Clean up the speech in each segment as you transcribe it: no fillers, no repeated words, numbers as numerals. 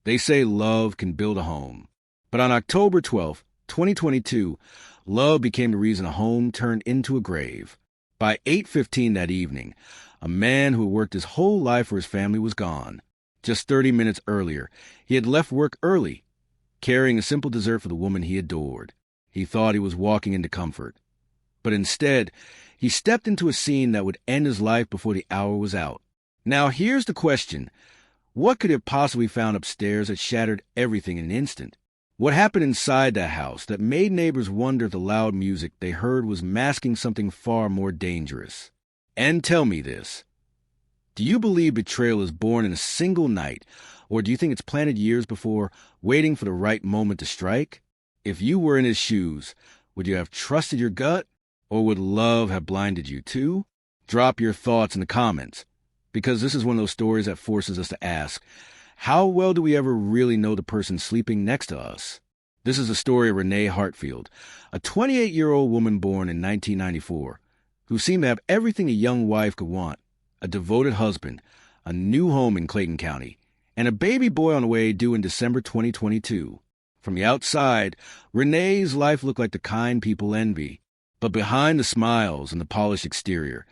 They say love can build a home. But on October 12th, 2022, love became the reason a home turned into a grave. By 8:15 that evening, a man who had worked his whole life for his family was gone. Just 30 minutes earlier, he had left work early, carrying a simple dessert for the woman he adored. He thought he was walking into comfort. But instead, he stepped into a scene that would end his life before the hour was out. Now here's the question. What could he have possibly found upstairs that shattered everything in an instant? What happened inside that house that made neighbors wonder if the loud music they heard was masking something far more dangerous? And tell me this. Do you believe betrayal is born in a single night, or do you think it's planted years before, waiting for the right moment to strike? If you were in his shoes, would you have trusted your gut, or would love have blinded you too? Drop your thoughts in the comments, because this is one of those stories that forces us to ask, how well do we ever really know the person sleeping next to us? This is the story of Renee Hartfield, a 28-year-old woman born in 1994, who seemed to have everything a young wife could want: a devoted husband, a new home in Clayton County, and a baby boy on the way due in December 2022. From the outside, Renee's life looked like the kind people envy. But behind the smiles and the polished exterior,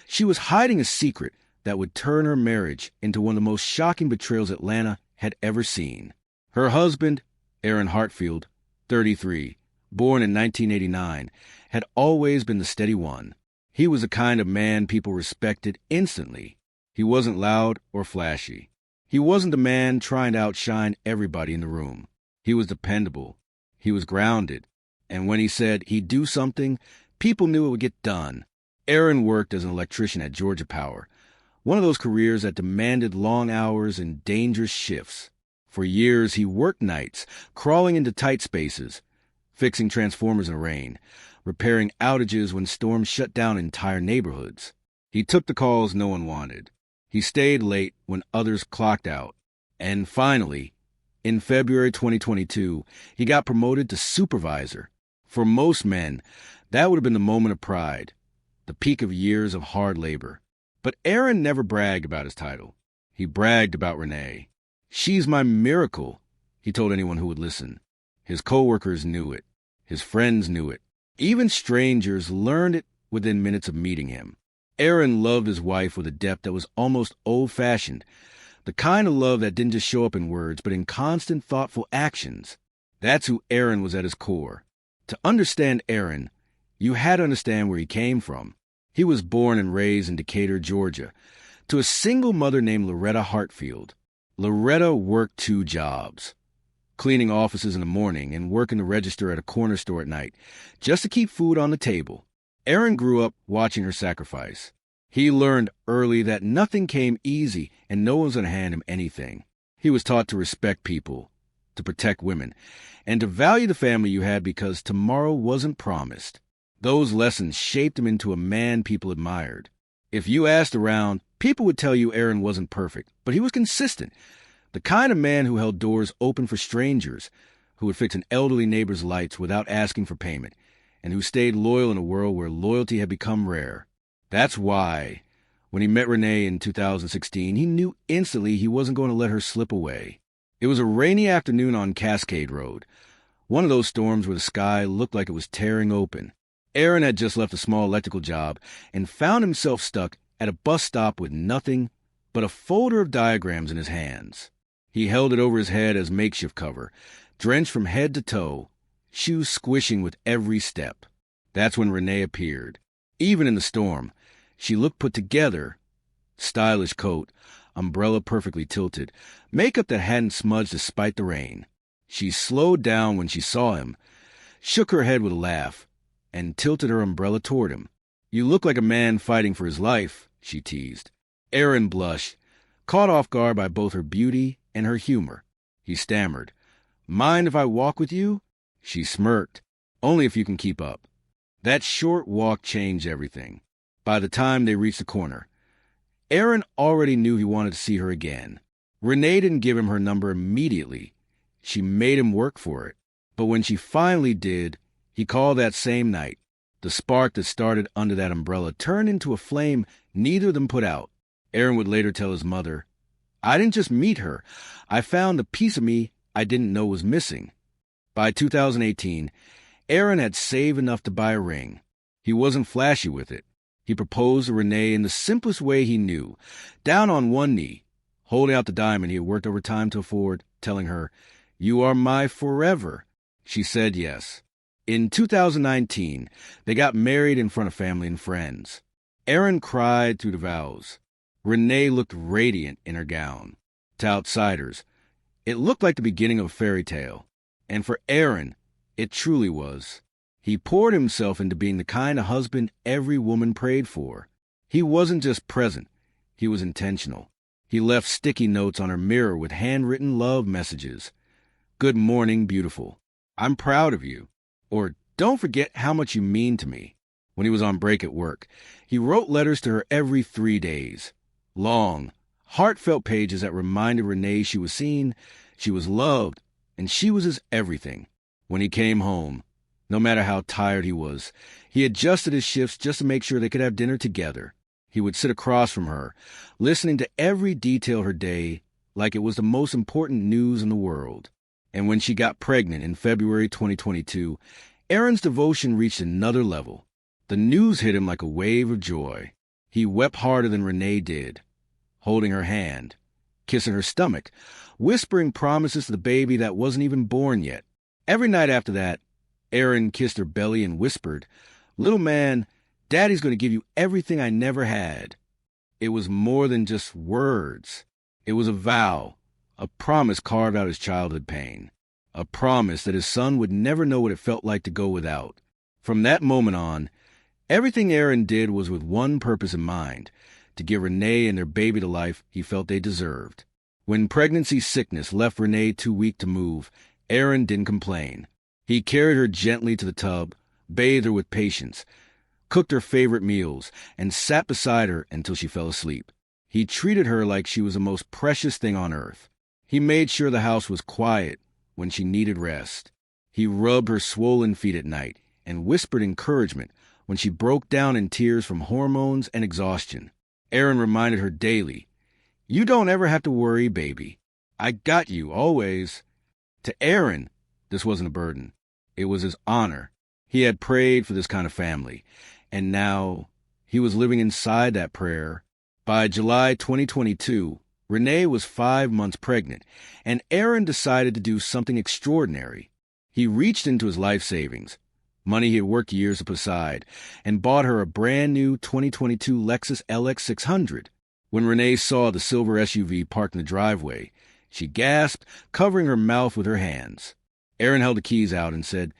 she was hiding a secret that would turn her marriage into one of the most shocking betrayals Atlanta had ever seen. Her husband, Aaron Hartfield, 33, born in 1989, had always been the steady one. He was the kind of man people respected instantly. He wasn't loud or flashy. He wasn't the man trying to outshine everybody in the room. He was dependable. He was grounded. And when he said he'd do something, people knew it would get done. Aaron worked as an electrician at Georgia Power, one of those careers that demanded long hours and dangerous shifts. For years, he worked nights, crawling into tight spaces, fixing transformers in the rain, repairing outages when storms shut down entire neighborhoods. He took the calls no one wanted. He stayed late when others clocked out. And finally, in February 2022, he got promoted to supervisor. For most men, that would have been the moment of pride, the peak of years of hard labor. But Aaron never bragged about his title. He bragged about Renee. "She's my miracle," he told anyone who would listen. His coworkers knew it. His friends knew it. Even strangers learned it within minutes of meeting him. Aaron loved his wife with a depth that was almost old-fashioned, the kind of love that didn't just show up in words, but in constant, thoughtful actions. That's who Aaron was at his core. To understand Aaron, you had to understand where he came from. He was born and raised in Decatur, Georgia, to a single mother named Loretta Hartfield. Loretta worked 2 jobs, cleaning offices in the morning and working the register at a corner store at night, just to keep food on the table. Aaron grew up watching her sacrifice. He learned early that nothing came easy and no one's going to hand him anything. He was taught to respect people, to protect women, and to value the family you had because tomorrow wasn't promised. Those lessons shaped him into a man people admired. If you asked around, people would tell you Aaron wasn't perfect, but he was consistent. The kind of man who held doors open for strangers, who would fix an elderly neighbor's lights without asking for payment, and who stayed loyal in a world where loyalty had become rare. That's why, when he met Renee in 2016, he knew instantly he wasn't going to let her slip away. It was a rainy afternoon on Cascade Road, one of those storms where the sky looked like it was tearing open. Aaron had just left a small electrical job and found himself stuck at a bus stop with nothing but a folder of diagrams in his hands. He held it over his head as makeshift cover, drenched from head to toe, shoes squishing with every step. That's when Renee appeared. Even in the storm, she looked put together. Stylish coat, umbrella perfectly tilted, makeup that hadn't smudged despite the rain. She slowed down when she saw him, shook her head with a laugh, and tilted her umbrella toward him. "You look like a man fighting for his life," she teased. Aaron blushed, caught off guard by both her beauty and her humor. He stammered, "Mind if I walk with you?" She smirked, "Only if you can keep up." That short walk changed everything. By the time they reached the corner, Aaron already knew he wanted to see her again. Renee didn't give him her number immediately. She made him work for it. But when she finally did, he called that same night. The spark that started under that umbrella turned into a flame neither of them put out. Aaron would later tell his mother, I didn't just meet her. I found a piece of me I didn't know was missing. By 2018, Aaron had saved enough to buy a ring. He wasn't flashy with it. He proposed to Renee in the simplest way he knew, down on one knee, holding out the diamond he had worked overtime to afford, telling her, "You are my forever." She said yes. In 2019, they got married in front of family and friends. Aaron cried through the vows. Renee looked radiant in her gown. To outsiders, it looked like the beginning of a fairy tale. And for Aaron, it truly was. He poured himself into being the kind of husband every woman prayed for. He wasn't just present, he was intentional. He left sticky notes on her mirror with handwritten love messages. "Good morning, beautiful. I'm proud of you." Or, "Don't forget how much you mean to me." When he was on break at work, he wrote letters to her every 3 days. Long, heartfelt pages that reminded Renee she was seen, she was loved, and she was his everything. When he came home, no matter how tired he was, he adjusted his shifts just to make sure they could have dinner together. He would sit across from her, listening to every detail of her day like it was the most important news in the world. And when she got pregnant in February 2022, Aaron's devotion reached another level. The news hit him like a wave of joy. He wept harder than Renee did, holding her hand, kissing her stomach, whispering promises to the baby that wasn't even born yet. Every night after that, Aaron kissed her belly and whispered, "Little man, Daddy's going to give you everything I never had." It was more than just words. It was a vow, a promise carved out of his childhood pain, a promise that his son would never know what it felt like to go without. From that moment on, everything Aaron did was with one purpose in mind, to give Renee and their baby the life he felt they deserved. When pregnancy sickness left Renee too weak to move, Aaron didn't complain. He carried her gently to the tub, bathed her with patience, cooked her favorite meals, and sat beside her until she fell asleep. He treated her like she was the most precious thing on earth. He made sure the house was quiet when she needed rest. He rubbed her swollen feet at night and whispered encouragement when she broke down in tears from hormones and exhaustion. Aaron reminded her daily, "You don't ever have to worry, baby. I got you, always." To Aaron, this wasn't a burden. It was his honor. He had prayed for this kind of family, and now he was living inside that prayer. By July 2022, Renee was 5 months pregnant, and Aaron decided to do something extraordinary. He reached into his life savings, money he had worked years to put aside, and bought her a brand new 2022 Lexus LX 600. When Renee saw the silver SUV parked in the driveway, she gasped, covering her mouth with her hands. Aaron held the keys out and said,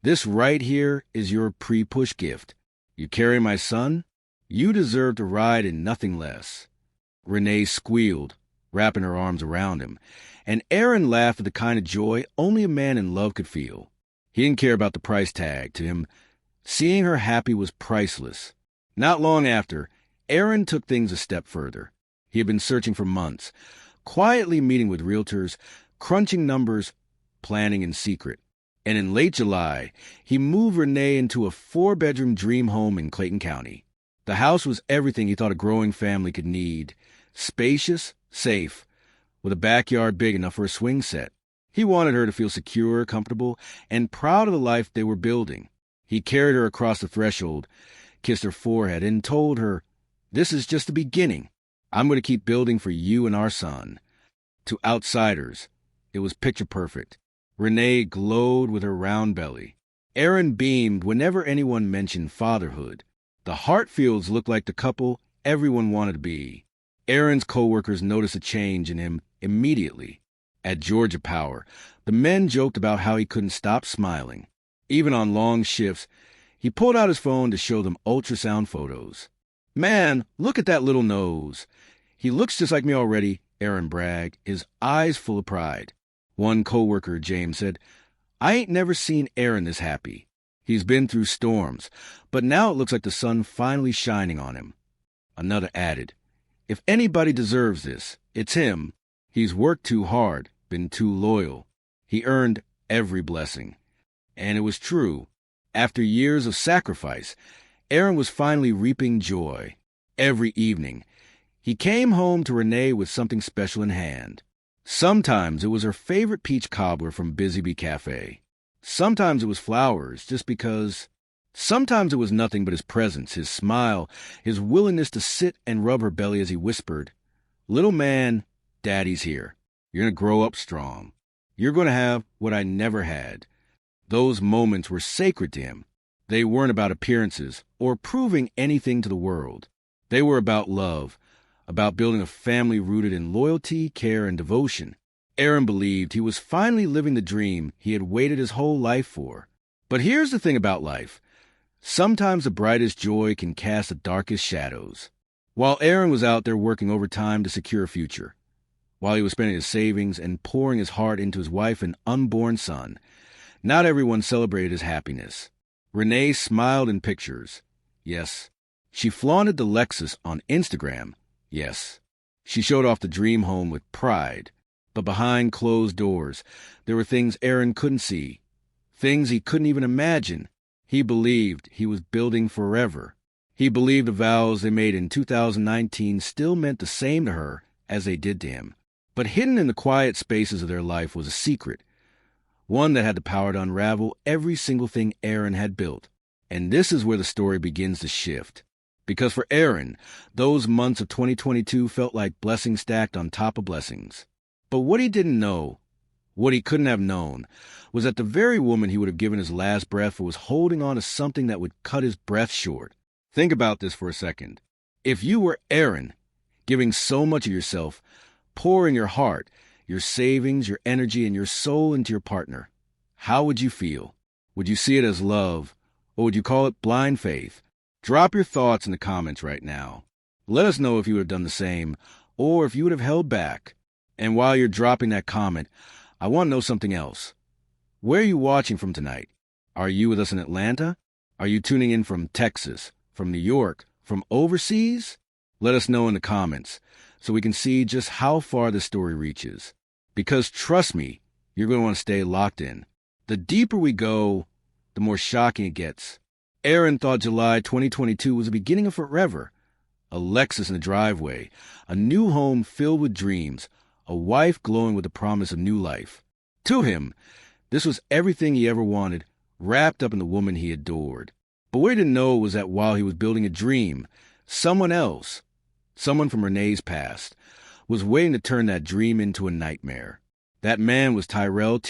"This right here is your pre-push gift. You carry my son? You deserve to ride in nothing less." Renee squealed, wrapping her arms around him, and Aaron laughed with the kind of joy only a man in love could feel. He didn't care about the price tag. To him, seeing her happy was priceless. Not long after, Aaron took things a step further. He had been searching for months, quietly meeting with realtors, crunching numbers, planning in secret. And in late July, he moved Renee into a 4-bedroom dream home in Clayton County. The house was everything he thought a growing family could need. Spacious, safe, with a backyard big enough for a swing set. He wanted her to feel secure, comfortable, and proud of the life they were building. He carried her across the threshold, kissed her forehead, and told her, "This is just the beginning. I'm going to keep building for you and our son." To outsiders, it was picture perfect. Renee glowed with her round belly. Aaron beamed whenever anyone mentioned fatherhood. The Hartfields looked like the couple everyone wanted to be. Aaron's co-workers noticed a change in him immediately. At Georgia Power, the men joked about how he couldn't stop smiling. Even on long shifts, he pulled out his phone to show them ultrasound photos. "Man, look at that little nose. He looks just like me already," Aaron bragged, his eyes full of pride. One co-worker, James, said, "I ain't never seen Aaron this happy. He's been through storms, but now it looks like the sun finally shining on him." Another added, "If anybody deserves this, it's him. He's worked too hard, been too loyal. He earned every blessing." And it was true. After years of sacrifice, Aaron was finally reaping joy. Every evening, He came home to Renee with something special in hand. Sometimes it was her favorite peach cobbler from Busy Bee Cafe. Sometimes it was flowers, just because. Sometimes it was nothing but his presence, his smile, his willingness to sit and rub her belly as he whispered, "Little man, Daddy's here. You're going to grow up strong. You're going to have what I never had." Those moments were sacred to him. They weren't about appearances or proving anything to the world. They were about love, about building a family rooted in loyalty, care, and devotion. Aaron believed he was finally living the dream he had waited his whole life for. But here's the thing about life. Sometimes the brightest joy can cast the darkest shadows. While Aaron was out there working overtime to secure a future, while he was spending his savings and pouring his heart into his wife and unborn son, not everyone celebrated his happiness. Renee smiled in pictures. Yes. She flaunted the Lexus on Instagram. Yes. She showed off the dream home with pride. But behind closed doors, there were things Aaron couldn't see, things he couldn't even imagine. He believed he was building forever. He believed the vows they made in 2019 still meant the same to her as they did to him. But hidden in the quiet spaces of their life was a secret, one that had the power to unravel every single thing Aaron had built. And this is where the story begins to shift. Because for Aaron, those months of 2022 felt like blessings stacked on top of blessings. But what he didn't know, what he couldn't have known, was that the very woman he would have given his last breath for was holding on to something that would cut his breath short. Think about this for a second. If you were Aaron, giving so much of yourself, pouring your heart, your savings, your energy, and your soul into your partner, how would you feel? Would you see it as love, or would you call it blind faith? Drop your thoughts in the comments right now. Let us know if you would have done the same, or if you would have held back. And while you're dropping that comment, I want to know something else. Where are you watching from tonight? Are you with us in Atlanta? Are you tuning in from Texas, from New York, from overseas? Let us know in the comments so we can see just how far this story reaches. Because trust me, you're going to want to stay locked in. The deeper we go, the more shocking it gets. Aaron thought July 2022 was the beginning of forever. A Lexus in the driveway, a new home filled with dreams, a wife glowing with the promise of new life. To him, this was everything he ever wanted, wrapped up in the woman he adored. But what he didn't know was that while he was building a dream, someone else, someone from Renee's past, was waiting to turn that dream into a nightmare. That man was Tyrell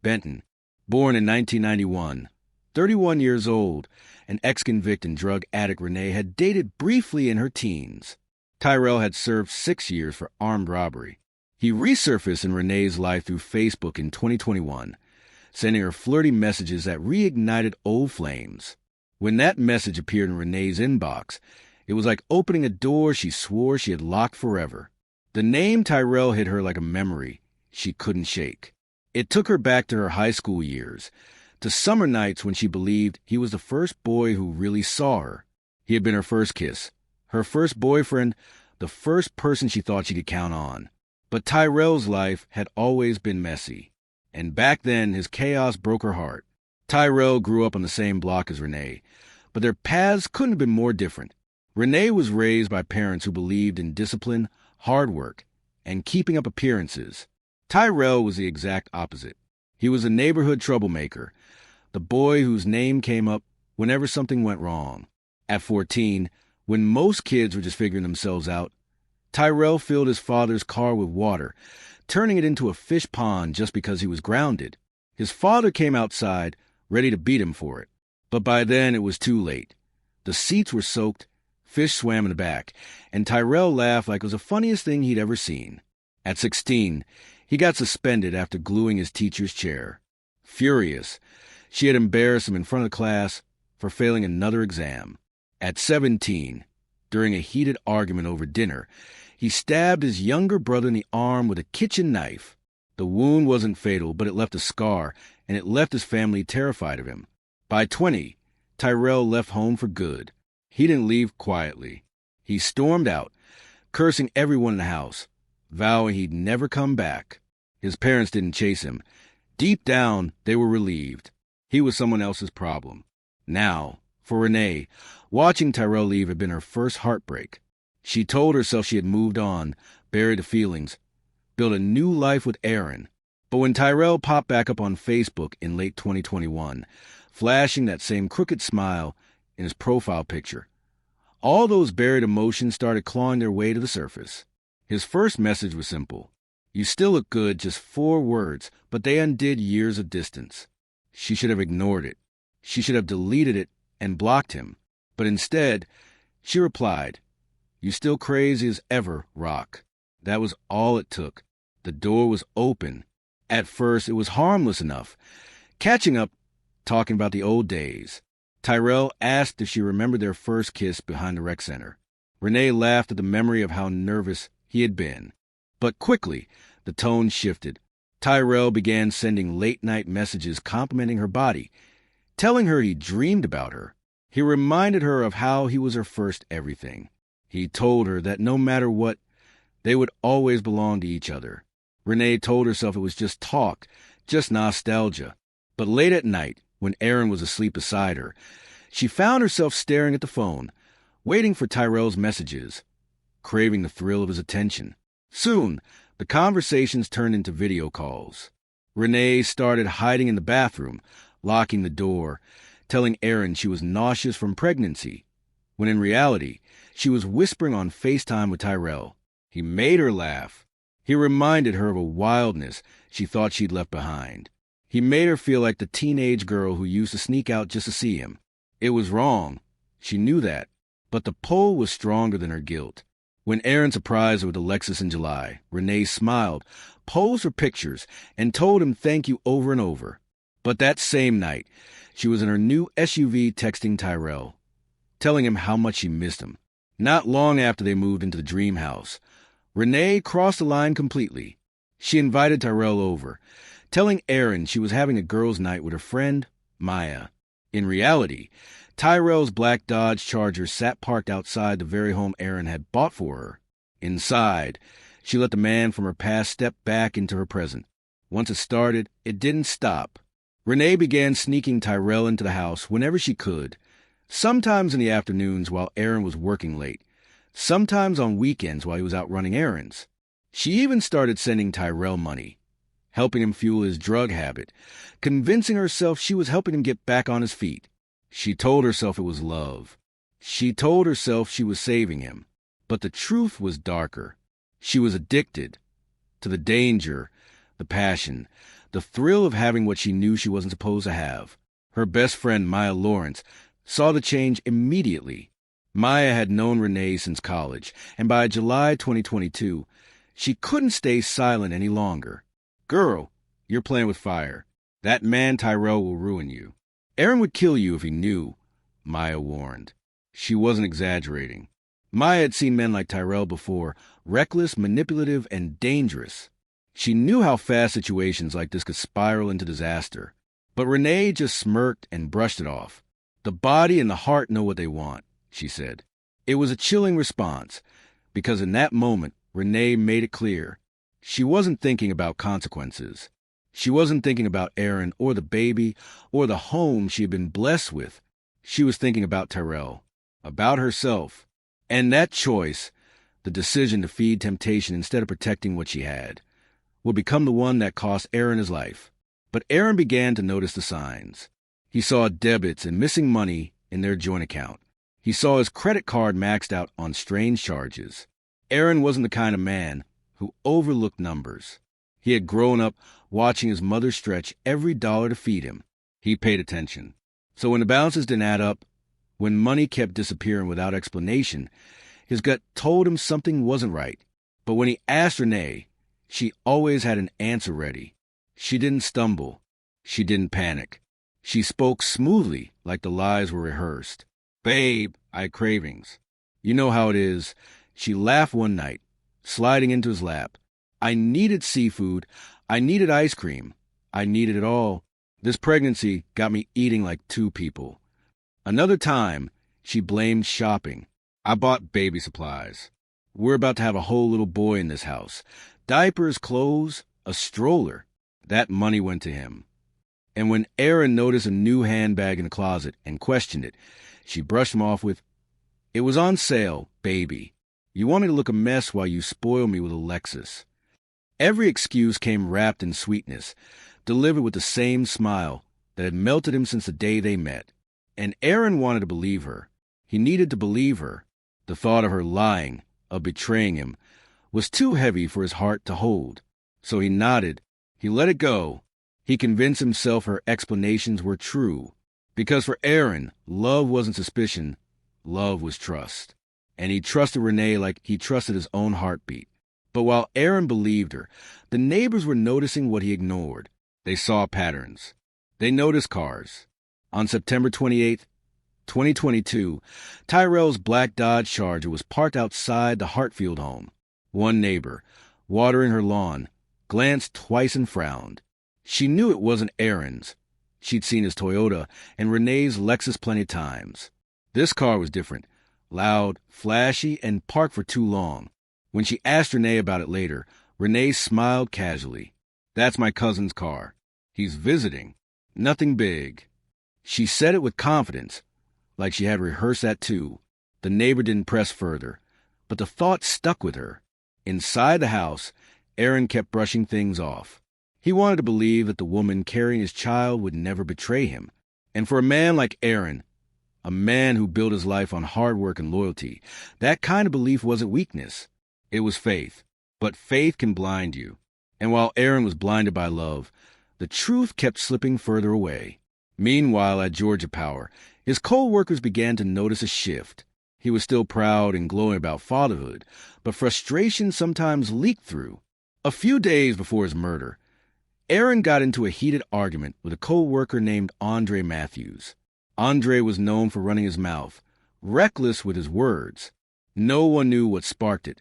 Benton, born in 1991. 31 years old, an ex-convict and drug addict Renee had dated briefly in her teens. Tyrell had served 6 years for armed robbery. He resurfaced in Renee's life through Facebook in 2021, sending her flirty messages that reignited old flames. When that message appeared in Renee's inbox, it was like opening a door she swore she had locked forever. The name Tyrell hit her like a memory she couldn't shake. It took her back to her high school years, to summer nights when she believed he was the first boy who really saw her. He had been her first kiss, her first boyfriend, the first person she thought she could count on. But Tyrell's life had always been messy, and back then his chaos broke her heart. Tyrell grew up on the same block as Renee, but their paths couldn't have been more different. Renee was raised by parents who believed in discipline, hard work, and keeping up appearances. Tyrell was the exact opposite. He was a neighborhood troublemaker, the boy whose name came up whenever something went wrong. At 14, when most kids were just figuring themselves out, Tyrell filled his father's car with water, turning it into a fish pond just because he was grounded. His father came outside, ready to beat him for it. But by then it was too late. The seats were soaked, fish swam in the back, and Tyrell laughed like it was the funniest thing he'd ever seen. At 16, he got suspended after gluing his teacher's chair. Furious, she had embarrassed him in front of the class for failing another exam. At 17, during a heated argument over dinner, he stabbed his younger brother in the arm with a kitchen knife. The wound wasn't fatal, but it left a scar, and it left his family terrified of him. By 20, Tyrell left home for good. He didn't leave quietly. He stormed out, cursing everyone in the house, vowing he'd never come back. His parents didn't chase him. Deep down, they were relieved. He was someone else's problem. Now, for Renee, watching Tyrell leave had been her first heartbreak. She told herself she had moved on, buried the feelings, built a new life with Aaron. But when Tyrell popped back up on Facebook in late 2021, flashing that same crooked smile in his profile picture, all those buried emotions started clawing their way to the surface. His first message was simple. You still look good, just 4 words, but they undid years of distance. She should have ignored it. She should have deleted it and blocked him. But instead, she replied, You still crazy as ever, Rock. That was all it took. The door was open. At first, it was harmless enough. Catching up, talking about the old days. Tyrell asked if she remembered their first kiss behind the rec center. Renee laughed at the memory of how nervous he had been. But quickly, the tone shifted. Tyrell began sending late-night messages complimenting her body, telling her he dreamed about her. He reminded her of how he was her first everything. He told her that no matter what, they would always belong to each other. Renee told herself it was just talk, just nostalgia. But late at night, when Aaron was asleep beside her, she found herself staring at the phone, waiting for Tyrell's messages, craving the thrill of his attention. Soon, the conversations turned into video calls. Renee started hiding in the bathroom, locking the door, telling Aaron she was nauseous from pregnancy, when in reality, she was whispering on FaceTime with Tyrell. He made her laugh. He reminded her of a wildness she thought she'd left behind. He made her feel like the teenage girl who used to sneak out just to see him. It was wrong. She knew that. But the pull was stronger than her guilt. When Aaron surprised her with a Lexus in July, Renee smiled, posed her pictures, and told him thank you over and over. But that same night, she was in her new SUV texting Tyrell, telling him how much she missed him. Not long after they moved into the dream house, Renee crossed the line completely. She invited Tyrell over, telling Aaron she was having a girls' night with her friend, Maya. In reality, Tyrell's black Dodge Charger sat parked outside the very home Aaron had bought for her. Inside, she let the man from her past step back into her present. Once it started, it didn't stop. Renee began sneaking Tyrell into the house whenever she could, sometimes in the afternoons while Aaron was working late, sometimes on weekends while he was out running errands. She even started sending Tyrell money, helping him fuel his drug habit, convincing herself she was helping him get back on his feet. She told herself it was love. She told herself she was saving him. But the truth was darker. She was addicted to the danger, the passion, the thrill of having what she knew she wasn't supposed to have. Her best friend, Maya Lawrence, saw the change immediately. Maya had known Renee since college, and by July 2022, she couldn't stay silent any longer. Girl, you're playing with fire. That man Tyrell will ruin you. Aaron would kill you if he knew, Maya warned. She wasn't exaggerating. Maya had seen men like Tyrell before, reckless, manipulative, and dangerous. She knew how fast situations like this could spiral into disaster. But Renee just smirked and brushed it off. The body and the heart know what they want, she said. It was a chilling response, because in that moment, Renee made it clear. She wasn't thinking about consequences. She wasn't thinking about Aaron or the baby or the home she had been blessed with. She was thinking about Tyrell, about herself. And that choice, the decision to feed temptation instead of protecting what she had, would become the one that cost Aaron his life. But Aaron began to notice the signs. He saw debits and missing money in their joint account. He saw his credit card maxed out on strange charges. Aaron wasn't the kind of man who overlooked numbers. He had grown up watching his mother stretch every dollar to feed him. He paid attention. So when the balances didn't add up, when money kept disappearing without explanation, his gut told him something wasn't right. But when he asked Renee, she always had an answer ready. She didn't stumble. She didn't panic. She spoke smoothly, like the lies were rehearsed. Babe, I had cravings. You know how it is. She laughed one night, sliding into his lap. I needed seafood. I needed ice cream. I needed it all. This pregnancy got me eating like two people. Another time, she blamed shopping. I bought baby supplies. We're about to have a whole little boy in this house. Diapers, clothes, a stroller. That money went to him. And when Aaron noticed a new handbag in the closet and questioned it, she brushed him off with, "It was on sale, baby." You want me to look a mess while you spoil me with a Lexus. Every excuse came wrapped in sweetness, delivered with the same smile that had melted him since the day they met. And Aaron wanted to believe her. He needed to believe her. The thought of her lying, of betraying him, was too heavy for his heart to hold. So he nodded. He let it go. He convinced himself her explanations were true. Because for Aaron, love wasn't suspicion, love was trust. And he trusted Renee like he trusted his own heartbeat. But while Aaron believed her, the neighbors were noticing what he ignored. They saw patterns. They noticed cars. On September 28th, 2022, Tyrell's black Dodge Charger was parked outside the Hartfield home. One neighbor, watering her lawn, glanced twice and frowned. She knew it wasn't Aaron's. She'd seen his Toyota and Renee's Lexus plenty of times. This car was different, loud, flashy, and parked for too long. When she asked Renee about it later, Renee smiled casually. "That's my cousin's car. He's visiting. Nothing big." She said it with confidence, like she had rehearsed that too. The neighbor didn't press further, but the thought stuck with her. Inside the house, Aaron kept brushing things off. He wanted to believe that the woman carrying his child would never betray him. And for a man like Aaron, a man who built his life on hard work and loyalty, that kind of belief wasn't weakness. It was faith. But faith can blind you. And while Aaron was blinded by love, the truth kept slipping further away. Meanwhile, at Georgia Power, his co-workers began to notice a shift. He was still proud and glowing about fatherhood, but frustration sometimes leaked through. A few days before his murder, Aaron got into a heated argument with a co-worker named Andre Matthews. Andre was known for running his mouth, reckless with his words. No one knew what sparked it,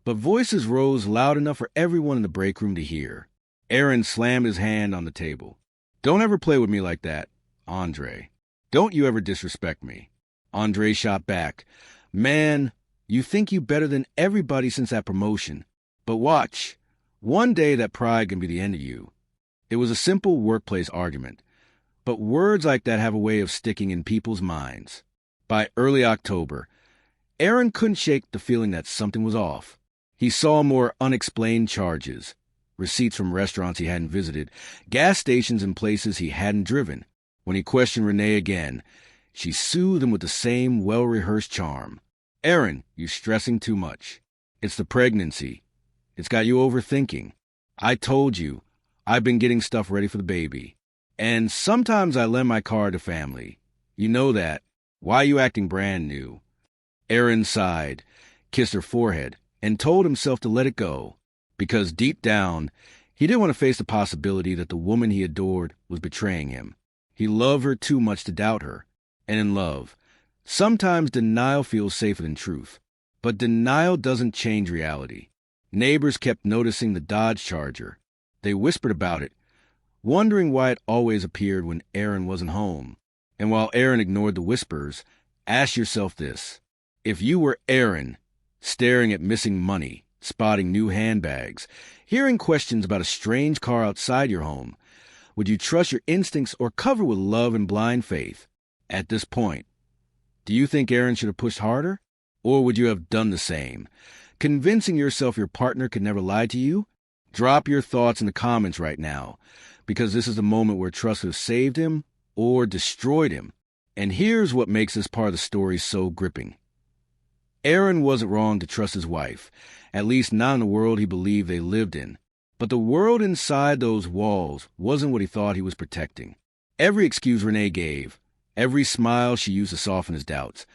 but voices rose loud enough for everyone in the break room to hear. Aaron slammed his hand on the table. "Don't ever play with me like that, Andre. Don't you ever disrespect me." Andre shot back. "Man, you think you better than everybody since that promotion. But watch. One day that pride can be the end of you." It was a simple workplace argument, but words like that have a way of sticking in people's minds. By early October, Aaron couldn't shake the feeling that something was off. He saw more unexplained charges, receipts from restaurants he hadn't visited, gas stations and places he hadn't driven. When he questioned Renee again, she soothed him with the same well-rehearsed charm. "Aaron, you're stressing too much. It's the pregnancy. It's got you overthinking. I told you, I've been getting stuff ready for the baby. And sometimes I lend my car to family. You know that. Why are you acting brand new?" Aaron sighed, kissed her forehead, and told himself to let it go. Because deep down, he didn't want to face the possibility that the woman he adored was betraying him. He loved her too much to doubt her. And in love, sometimes denial feels safer than truth. But denial doesn't change reality. Neighbors kept noticing the Dodge Charger. They whispered about it, wondering why it always appeared when Aaron wasn't home. And while Aaron ignored the whispers, ask yourself this. If you were Aaron, staring at missing money, spotting new handbags, hearing questions about a strange car outside your home, would you trust your instincts or cover with love and blind faith? At this point, do you think Aaron should have pushed harder? Or would you have done the same, convincing yourself your partner could never lie to you? Drop your thoughts in the comments right now, because this is the moment where trust would have saved him or destroyed him. And here's what makes this part of the story so gripping. Aaron wasn't wrong to trust his wife, at least not in the world he believed they lived in. But the world inside those walls wasn't what he thought he was protecting. Every excuse Renee gave, every smile she used to soften his doubts,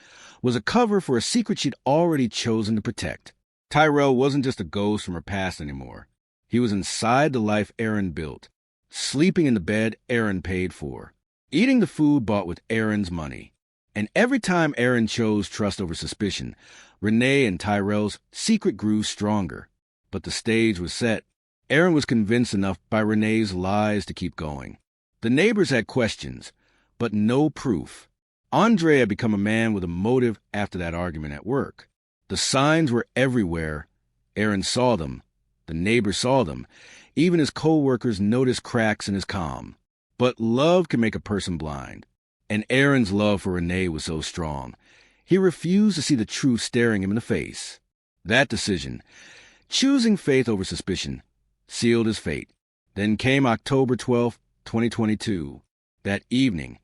was a cover for a secret she'd already chosen to protect. Tyrell wasn't just a ghost from her past anymore. He was inside the life Aaron built, sleeping in the bed Aaron paid for, eating the food bought with Aaron's money. And every time Aaron chose trust over suspicion, Renee and Tyrell's secret grew stronger. But the stage was set. Aaron was convinced enough by Renee's lies to keep going. The neighbors had questions, but no proof. Andre had become a man with a motive after that argument at work. The signs were everywhere. Aaron saw them. The neighbors saw them. Even his co-workers noticed cracks in his calm. But love can make a person blind. And Aaron's love for Renee was so strong, he refused to see the truth staring him in the face. That decision, choosing faith over suspicion, sealed his fate. Then came October 12th, 2022. That evening,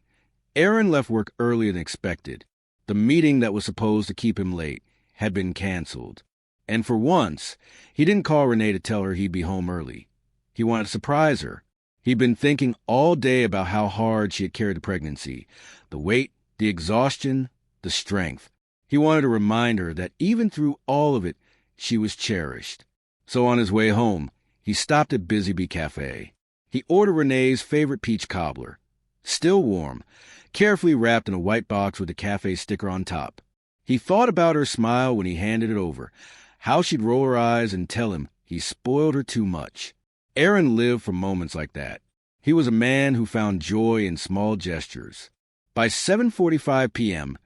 Aaron left work earlier than expected. The meeting that was supposed to keep him late had been canceled. And for once, he didn't call Renee to tell her he'd be home early. He wanted to surprise her. He'd been thinking all day about how hard she had carried the pregnancy, the weight, the exhaustion, the strength. He wanted to remind her that even through all of it, she was cherished. So on his way home, he stopped at Busy Bee Cafe. He ordered Renee's favorite peach cobbler, still warm, carefully wrapped in a white box with a cafe sticker on top. He thought about her smile when he handed it over, how she'd roll her eyes and tell him he spoiled her too much. Aaron lived for moments like that. He was a man who found joy in small gestures. By 7:45 p.m.,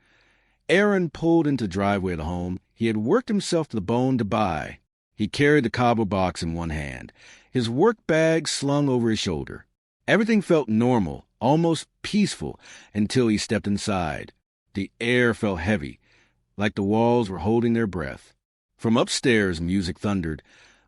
Aaron pulled into the driveway of the home he had worked himself to the bone to buy. He carried the cobbler box in one hand, his work bag slung over his shoulder. Everything felt normal, almost peaceful, until he stepped inside. The air felt heavy, like the walls were holding their breath. From upstairs, music thundered,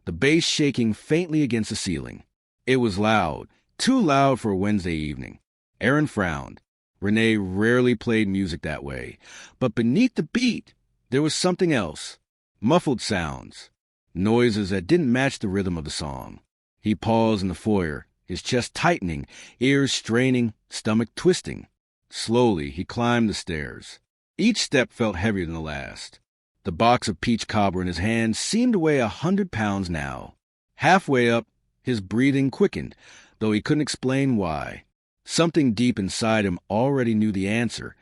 the bass shaking faintly against the ceiling. It was loud, too loud for a Wednesday evening. Aaron frowned. Renee rarely played music that way, but beneath the beat, there was something else. Muffled sounds, noises that didn't match the rhythm of the song. He paused in the foyer, his chest tightening, ears straining, stomach twisting. Slowly, he climbed the stairs. Each step felt heavier than the last. The box of peach cobbler in his hand seemed to weigh 100 pounds now. Halfway up, his breathing quickened, though he couldn't explain why. Something deep inside him already knew the answer,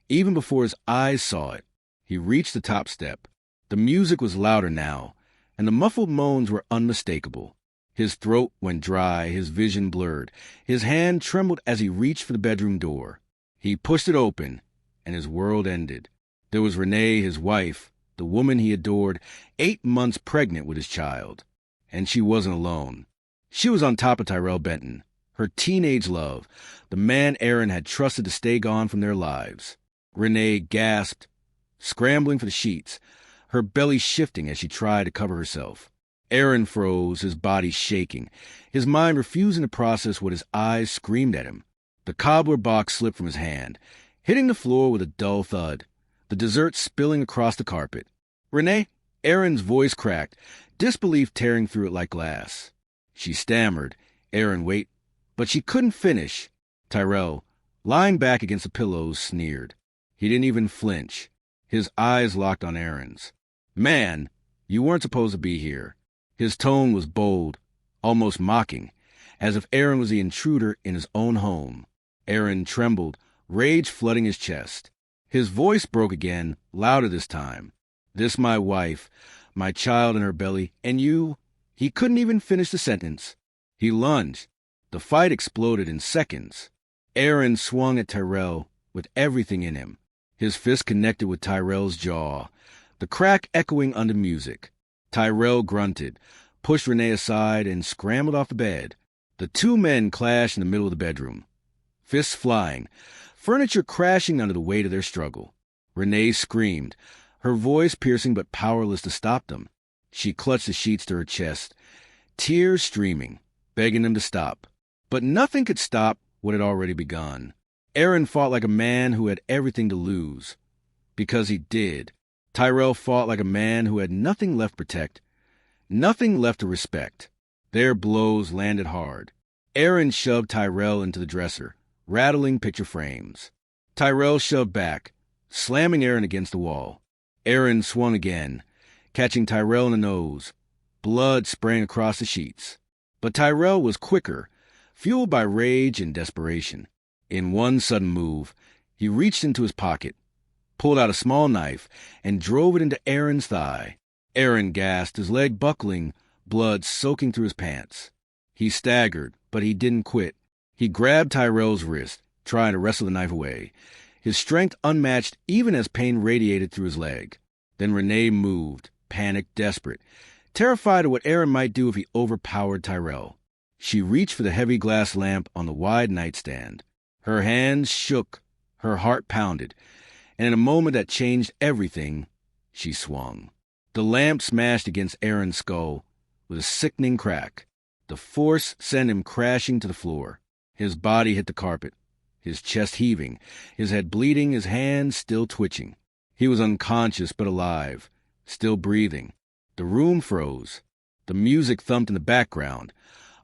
even before his eyes saw it. He reached the top step. The music was louder now, and the muffled moans were unmistakable. His throat went dry, his vision blurred. His hand trembled as he reached for the bedroom door. He pushed it open, and his world ended. There was Renee, his wife, the woman he adored, 8 months pregnant with his child. And she wasn't alone. She was on top of Tyrell Benton, her teenage love, the man Aaron had trusted to stay gone from their lives. Renee gasped, scrambling for the sheets, her belly shifting as she tried to cover herself. Aaron froze, his body shaking, his mind refusing to process what his eyes screamed at him. The cobbler box slipped from his hand, hitting the floor with a dull thud, the dessert spilling across the carpet. "Renee?" Aaron's voice cracked, disbelief tearing through it like glass. She stammered, "Aaron, wait." But she couldn't finish. Tyrell, lying back against the pillows, sneered. He didn't even flinch. His eyes locked on Aaron's. "Man, you weren't supposed to be here." His tone was bold, almost mocking, as if Aaron was the intruder in his own home. Aaron trembled, rage flooding his chest. His voice broke again, louder this time. "This my wife, my child in her belly, and you—" He couldn't even finish the sentence. He lunged. The fight exploded in seconds. Aaron swung at Tyrell with everything in him. His fist connected with Tyrell's jaw, the crack echoing under music. Tyrell grunted, pushed Renee aside, and scrambled off the bed. The two men clashed in the middle of the bedroom, fists flying, furniture crashing under the weight of their struggle. Renee screamed, her voice piercing but powerless to stop them. She clutched the sheets to her chest, tears streaming, begging them to stop. But nothing could stop what had already begun. Aaron fought like a man who had everything to lose. Because he did. Tyrell fought like a man who had nothing left to protect, nothing left to respect. Their blows landed hard. Aaron shoved Tyrell into the dresser, rattling picture frames. Tyrell shoved back, slamming Aaron against the wall. Aaron swung again, catching Tyrell in the nose, blood spraying across the sheets. But Tyrell was quicker, fueled by rage and desperation. In one sudden move, he reached into his pocket, pulled out a small knife, and drove it into Aaron's thigh. Aaron gasped, his leg buckling, blood soaking through his pants. He staggered, but he didn't quit. He grabbed Tyrell's wrist, trying to wrestle the knife away, his strength unmatched even as pain radiated through his leg. Then Renee moved, panicked, desperate, terrified of what Aaron might do if he overpowered Tyrell. She reached for the heavy glass lamp on the wide nightstand. Her hands shook, her heart pounded, and in a moment that changed everything, she swung. The lamp smashed against Aaron's skull with a sickening crack. The force sent him crashing to the floor. His body hit the carpet, his chest heaving, his head bleeding, his hands still twitching. He was unconscious but alive, still breathing. The room froze. The music thumped in the background,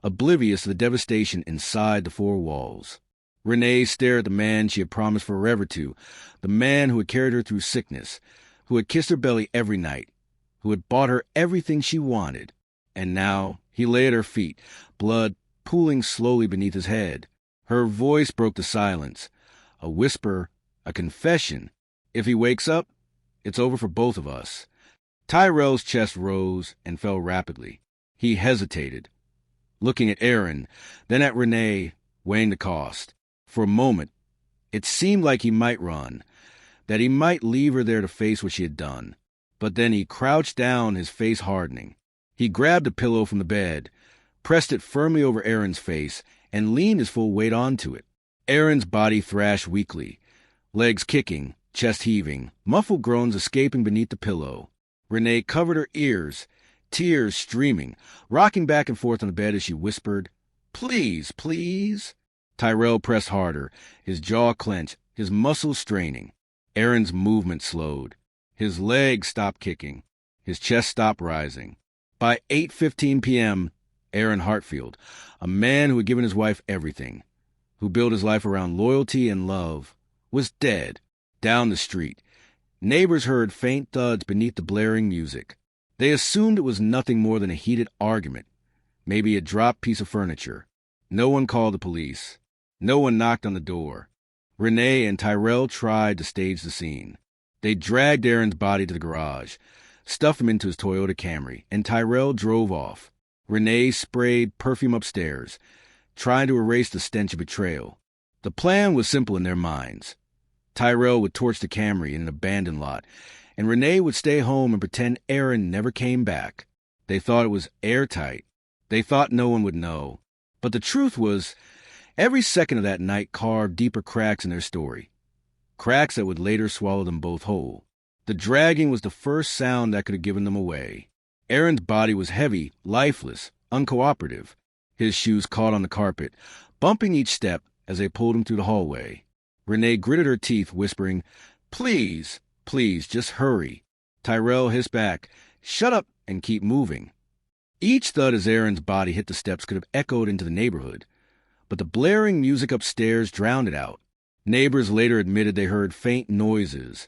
oblivious to the devastation inside the four walls. Renee stared at the man she had promised forever to, the man who had carried her through sickness, who had kissed her belly every night, who had bought her everything she wanted. And now he lay at her feet, blood pooling slowly beneath his head. Her voice broke the silence, a whisper, a confession. If he wakes up, it's over for both of us. Tyrell's chest rose and fell rapidly. He hesitated, looking at Aaron, then at Renee, weighing the cost. For a moment, it seemed like he might run, that he might leave her there to face what she had done. But then he crouched down, his face hardening. He grabbed a pillow from the bed, pressed it firmly over Aaron's face, and leaned his full weight onto it. Aaron's body thrashed weakly, legs kicking, chest heaving, muffled groans escaping beneath the pillow. Renee covered her ears, tears streaming, rocking back and forth on the bed as she whispered, "Please, please." Tyrell pressed harder, his jaw clenched, his muscles straining. Aaron's movement slowed. His legs stopped kicking. His chest stopped rising. By 8:15 p.m., Aaron Hartfield, a man who had given his wife everything, who built his life around loyalty and love, was dead. Down the street, neighbors heard faint thuds beneath the blaring music. They assumed it was nothing more than a heated argument, maybe a dropped piece of furniture. No one called the police. No one knocked on the door. Renee and Tyrell tried to stage the scene. They dragged Aaron's body to the garage, stuffed him into his Toyota Camry, and Tyrell drove off. Renee sprayed perfume upstairs, trying to erase the stench of betrayal. The plan was simple in their minds. Tyrell would torch the Camry in an abandoned lot, and Renee would stay home and pretend Aaron never came back. They thought it was airtight. They thought no one would know. But the truth was, every second of that night carved deeper cracks in their story, cracks that would later swallow them both whole. The dragging was the first sound that could have given them away. Aaron's body was heavy, lifeless, uncooperative. His shoes caught on the carpet, bumping each step as they pulled him through the hallway. Renee gritted her teeth, whispering, "Please, please, just hurry." Tyrell hissed back, "Shut up and keep moving." Each thud as Aaron's body hit the steps could have echoed into the neighborhood, but the blaring music upstairs drowned it out. Neighbors later admitted they heard faint noises,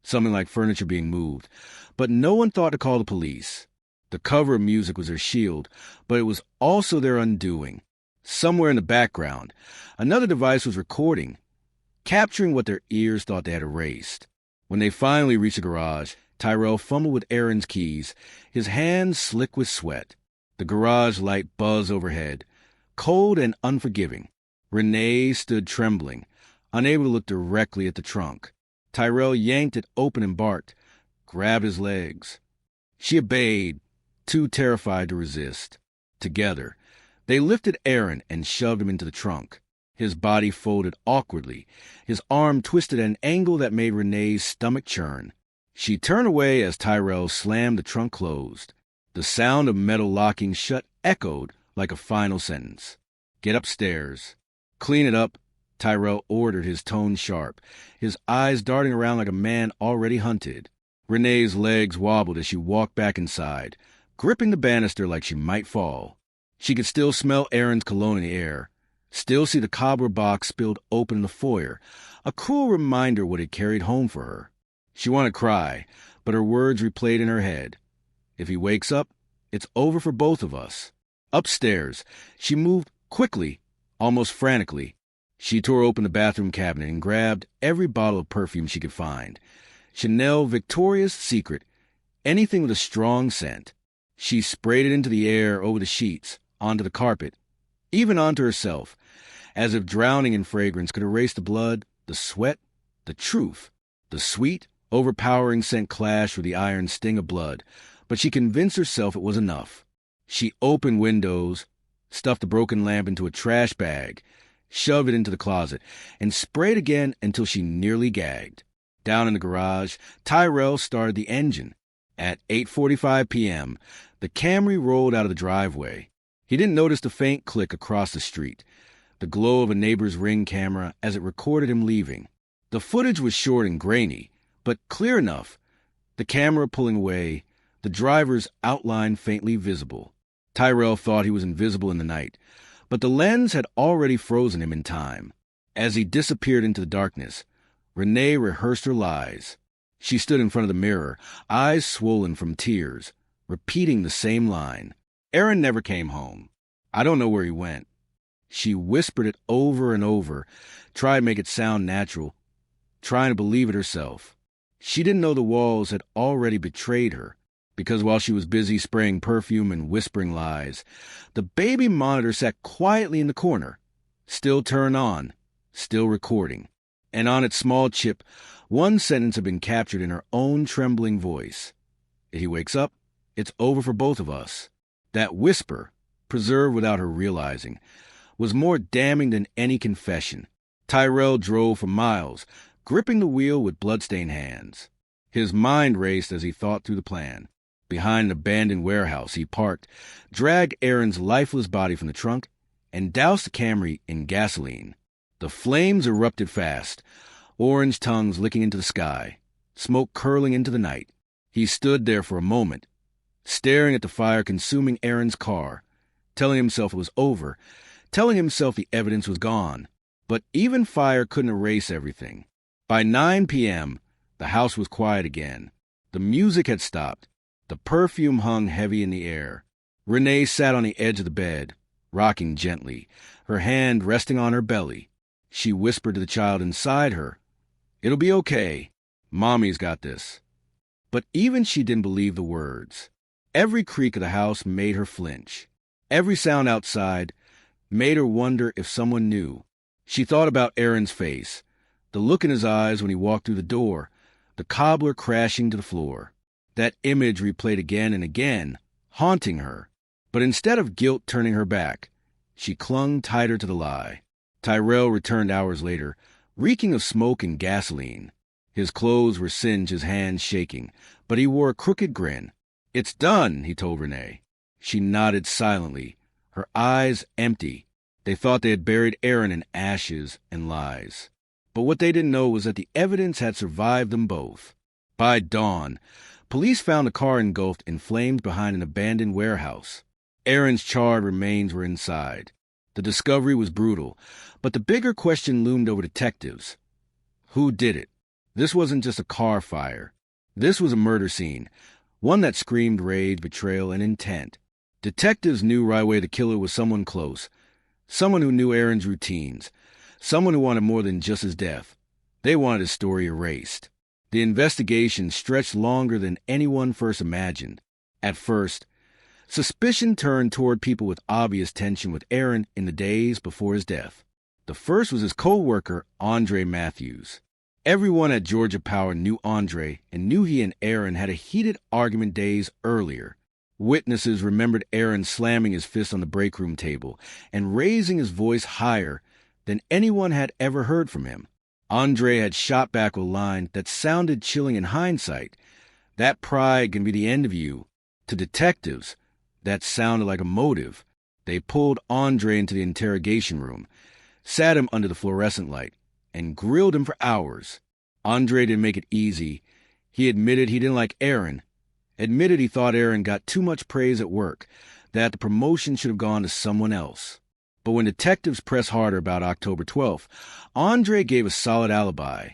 something like furniture being moved, but no one thought to call the police. The cover of music was their shield, but it was also their undoing. Somewhere in the background, another device was recording, capturing what their ears thought they had erased. When they finally reached the garage, Tyrell fumbled with Aaron's keys, his hands slick with sweat. The garage light buzzed overhead, cold and unforgiving. Renee stood trembling, unable to look directly at the trunk. Tyrell yanked it open and barked, grabbed his legs. She obeyed, too terrified to resist. Together, they lifted Aaron and shoved him into the trunk. His body folded awkwardly, his arm twisted at an angle that made Renee's stomach churn. She turned away as Tyrell slammed the trunk closed. The sound of metal locking shut echoed like a final sentence. "Get upstairs. Clean it up," Tyrell ordered, his tone sharp, his eyes darting around like a man already hunted. Renee's legs wobbled as she walked back inside, gripping the banister like she might fall. She could still smell Aaron's cologne in the air, still see the cardboard box spilled open in the foyer, a cruel reminder what it carried home for her. She wanted to cry, but her words replayed in her head. If he wakes up, it's over for both of us. Upstairs, she moved quickly, almost frantically. She tore open the bathroom cabinet and grabbed every bottle of perfume she could find. Chanel, Victoria's Secret, anything with a strong scent. She sprayed it into the air, over the sheets, onto the carpet, even onto herself, as if drowning in fragrance could erase the blood, the sweat, the truth. The sweet, overpowering scent clashed with the iron sting of blood, but she convinced herself it was enough. She opened windows, stuffed the broken lamp into a trash bag, shoved it into the closet, and sprayed again until she nearly gagged. Down in the garage, Tyrell started the engine. At 8:45 p.m., the Camry rolled out of the driveway. He didn't notice the faint click across the street, the glow of a neighbor's Ring camera as it recorded him leaving. The footage was short and grainy, but clear enough. The camera pulling away, the driver's outline faintly visible. Tyrell thought he was invisible in the night, but the lens had already frozen him in time. As he disappeared into the darkness, Renee rehearsed her lies. She stood in front of the mirror, eyes swollen from tears, repeating the same line. Aaron never came home. I don't know where he went. She whispered it over and over, tried to make it sound natural, trying to believe it herself. She didn't know the walls had already betrayed her, because while she was busy spraying perfume and whispering lies, the baby monitor sat quietly in the corner, still turned on, still recording. And on its small chip, one sentence had been captured in her own trembling voice. If he wakes up, it's over for both of us. That whisper, preserved without her realizing, was more damning than any confession. Tyrell drove for miles, gripping the wheel with bloodstained hands. His mind raced as he thought through the plan. Behind an abandoned warehouse, he parked, dragged Aaron's lifeless body from the trunk, and doused the Camry in gasoline. The flames erupted fast, orange tongues licking into the sky, smoke curling into the night. He stood there for a moment, staring at the fire consuming Aaron's car, telling himself it was over, telling himself the evidence was gone. But even fire couldn't erase everything. By 9 p.m., the house was quiet again. The music had stopped. The perfume hung heavy in the air. Renee sat on the edge of the bed, rocking gently, her hand resting on her belly. She whispered to the child inside her, "It'll be okay. Mommy's got this." But even she didn't believe the words. Every creak of the house made her flinch. Every sound outside made her wonder if someone knew. She thought about Aaron's face, the look in his eyes when he walked through the door, the cobbler crashing to the floor. That image replayed again and again, haunting her. But instead of guilt turning her back, she clung tighter to the lie. Tyrell returned hours later, reeking of smoke and gasoline. His clothes were singed, his hands shaking, but he wore a crooked grin. "It's done," he told Renee. She nodded silently, her eyes empty. They thought they had buried Aaron in ashes and lies. But what they didn't know was that the evidence had survived them both. By dawn, police found the car engulfed in flames behind an abandoned warehouse. Aaron's charred remains were inside. The discovery was brutal, but the bigger question loomed over detectives. Who did it? This wasn't just a car fire. This was a murder scene, one that screamed rage, betrayal, and intent. Detectives knew right away the killer was someone close, someone who knew Aaron's routines, someone who wanted more than just his death. They wanted his story erased. The investigation stretched longer than anyone first imagined. At first, suspicion turned toward people with obvious tension with Aaron in the days before his death. The first was his co-worker, Andre Matthews. Everyone at Georgia Power knew Andre and knew he and Aaron had a heated argument days earlier. Witnesses remembered Aaron slamming his fist on the break room table and raising his voice higher than anyone had ever heard from him. Andre had shot back with a line that sounded chilling in hindsight. "That pride can be the end of you." To detectives, that sounded like a motive. They pulled Andre into the interrogation room, sat him under the fluorescent light, and grilled him for hours. Andre didn't make it easy. He admitted he didn't like Aaron, admitted he thought Aaron got too much praise at work, that the promotion should have gone to someone else. But when detectives pressed harder about October 12th, Andre gave a solid alibi.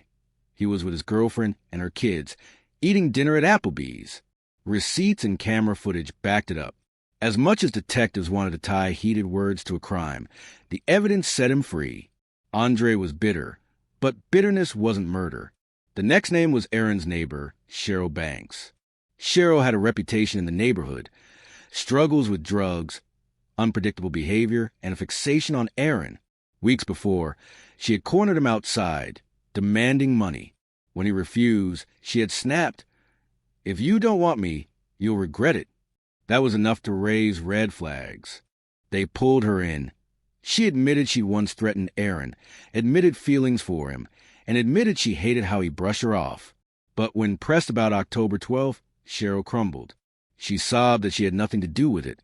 He was with his girlfriend and her kids, eating dinner at Applebee's. Receipts and camera footage backed it up. As much as detectives wanted to tie heated words to a crime, the evidence set him free. Andre was bitter, but bitterness wasn't murder. The next name was Aaron's neighbor, Cheryl Banks. Cheryl had a reputation in the neighborhood, struggles with drugs, unpredictable behavior, and a fixation on Aaron. Weeks before, she had cornered him outside, demanding money. When he refused, she had snapped, "If you don't want me, you'll regret it." That was enough to raise red flags. They pulled her in. She admitted she once threatened Aaron, admitted feelings for him, and admitted she hated how he brushed her off. But when pressed about October 12th, Cheryl crumbled. She sobbed that she had nothing to do with it.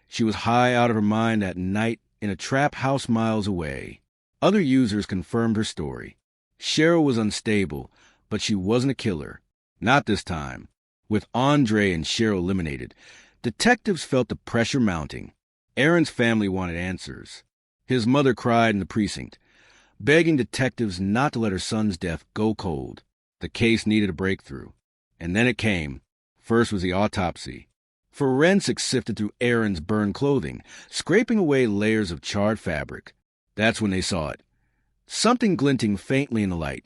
She was high out of her mind that night in a trap house miles away. Other users confirmed her story. Cheryl was unstable, but she wasn't a killer. Not this time. With Andre and Cheryl eliminated, detectives felt the pressure mounting. Aaron's family wanted answers. His mother cried in the precinct, begging detectives not to let her son's death go cold. The case needed a breakthrough. And then it came. First was the autopsy. Forensics sifted through Aaron's burned clothing, scraping away layers of charred fabric. That's when they saw it. Something glinting faintly in the light,